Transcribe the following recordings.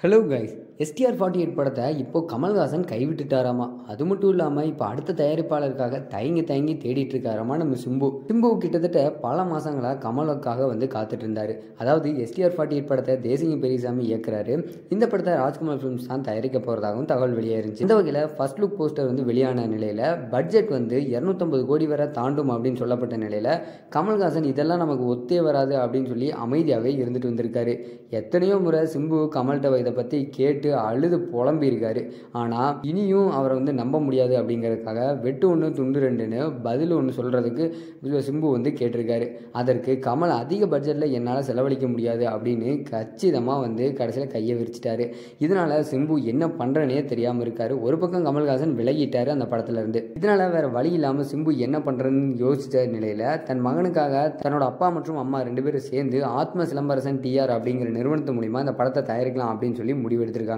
Hello guys, STR48 படத்தை இப்போ கமல்ஹாசன் கைவிட்டுட்டாராமா. அது மட்டும் இல்லாமல் இப்போ அடுத்த தயாரிப்பாளருக்காக தயங்கி தயங்கி தேடிட்டு இருக்காராமா நம்ம சிம்பு கிட்டத்தட்ட பல மாதங்களாக கமலுக்காக வந்து காத்துட்டு இருந்தாரு. அதாவது STR48 படத்தை தேசிங்க பெரியசாமி இயக்குறாரு. இந்த படத்தை ராஜ்குமார் ஃபிலிம்ஸ் தான் தயாரிக்க போகிறதாகவும் தகவல் வெளியாயிருந்துச்சு. இந்த வகையில் ஃபர்ஸ்ட் லுக் போஸ்டர் வந்து வெளியான நிலையில் பட்ஜெட் வந்து 250 கோடி வரை தாண்டும் அப்படின்னு சொல்லப்பட்ட நிலையில் கமல்ஹாசன் இதெல்லாம் நமக்கு ஒத்தே வராது அப்படின்னு சொல்லி அமைதியாகவே இருந்துட்டு வந்திருக்காரு. எத்தனையோ முறை சிம்பு கமல்கிட்ட இதை பற்றி கேட்டு அழுது புலம்பியிருக்காரு. ஆனால் இனியும் அவரை வந்து நம்ப முடியாது அப்படிங்கிறதுக்காக வெட்டு ஒன்று துண்டு ரெண்டுன்னு பதில் ஒன்று சொல்கிறதுக்கு சிம்பு வந்து கேட்டிருக்காரு. அதற்கு கமல் அதிக பட்ஜெட்டில் என்னால் செலவழிக்க முடியாது அப்படின்னு கச்சிதமாக வந்து கடைசியில் கையை விரிச்சிட்டாரு. இதனால் சிம்பு என்ன பண்ணுறனே தெரியாமல் இருக்காரு. ஒரு பக்கம் கமல்ஹாசன் விலகிட்டாரு அந்த படத்துலேருந்து. இதனால் வேறு வழி இல்லாமல் சிம்பு என்ன பண்ணுறதுன்னு யோசித்த நிலையில் தன் மகனுக்காக தன்னோட அப்பா மற்றும் அம்மா 2 பேரும் சேர்ந்து ஆத்ம சிலம்பரசன் TR அப்படிங்கிற நிறுவனத்து மூலிமா இந்த படத்தை தயாரிக்கலாம் அப்படின்னு சொல்லி முடிவெடுத்திருக்காங்க.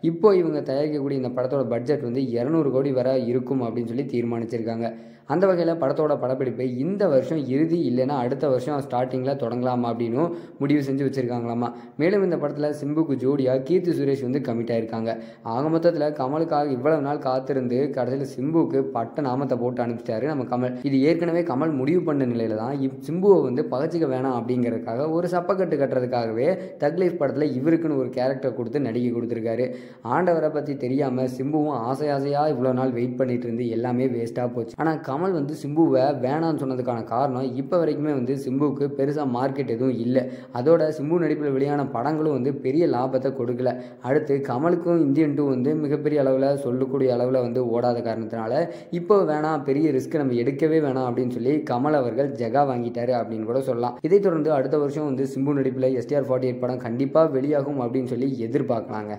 இப்போ இவங்க தயாரிக்கக்கூடிய இந்த படத்தோட பட்ஜெட் வந்து 200 கோடி வரை இருக்கும் அப்படின்னு சொல்லி தீர்மானிச்சிருக்காங்க. அந்த வகையில் படத்தோட படப்பிடிப்பை இந்த வருஷம் இறுதி இல்லைன்னா அடுத்த வருஷம் ஸ்டார்டிங்கில் தொடங்கலாமா அப்படின்னு முடிவு செஞ்சு வச்சுருக்காங்களாமா. மேலும் இந்த படத்தில் சிம்புக்கு ஜோடியாக கீர்த்தி சுரேஷ் வந்து கமிட் ஆயிருக்காங்க. ஆக மொத்தத்தில் கமலுக்காக இவ்வளவு நாள் காத்திருந்து கடைசியில் சிம்புக்கு பட்ட நாமத்தை போட்டு அனுப்பிச்சிட்டாரு நம்ம கமல். இது ஏற்கனவே கமல் முடிவு பண்ண நிலையில தான் சிம்புவை வந்து பகச்சிக்க வேணாம் அப்படிங்கிறதுக்காக ஒரு சப்பக்கட்டு கட்டுறதுக்காகவே தக் லைஃப் படத்தில் இவருக்குன்னு ஒரு கேரக்டர் கொடுத்து நடிகை கொடுத்துருக்காரு. ஆண்டவரை பற்றி தெரியாமல் சிம்புவும் ஆசையாக இவ்வளோ நாள் வெயிட் பண்ணிட்டு இருந்து எல்லாமே வேஸ்ட்டாக போச்சு. ஆனால் கமல் வந்து சிம்புவை வேணான்னு சொன்னதுக்கான காரணம் இப்போ வரைக்குமே வந்து சிம்புவுக்கு பெருசாக மார்க்கெட் எதுவும் இல்லை. அதோட சிம்பு நடிப்பில் வெளியான படங்களும் வந்து பெரிய லாபத்தை கொடுக்கல. அடுத்து கமலுக்கும் இந்தியன் 2 வந்து மிகப்பெரிய அளவில் சொல்லக்கூடிய அளவில் வந்து ஓடாத காரணத்தினால இப்போ வேணாம், பெரிய ரிஸ்க் நம்ம எடுக்கவே வேணாம் அப்படின்னு சொல்லி கமல் அவர்கள் ஜெகா வாங்கிட்டாரு அப்படின்னு கூட சொல்லலாம். இதைத் தொடர்ந்து அடுத்த வருஷம் வந்து சிம்பு நடிப்பில் STR48 படம் கண்டிப்பாக வெளியாகும் அப்படின்னு சொல்லி எதிர்பார்க்கலாங்க.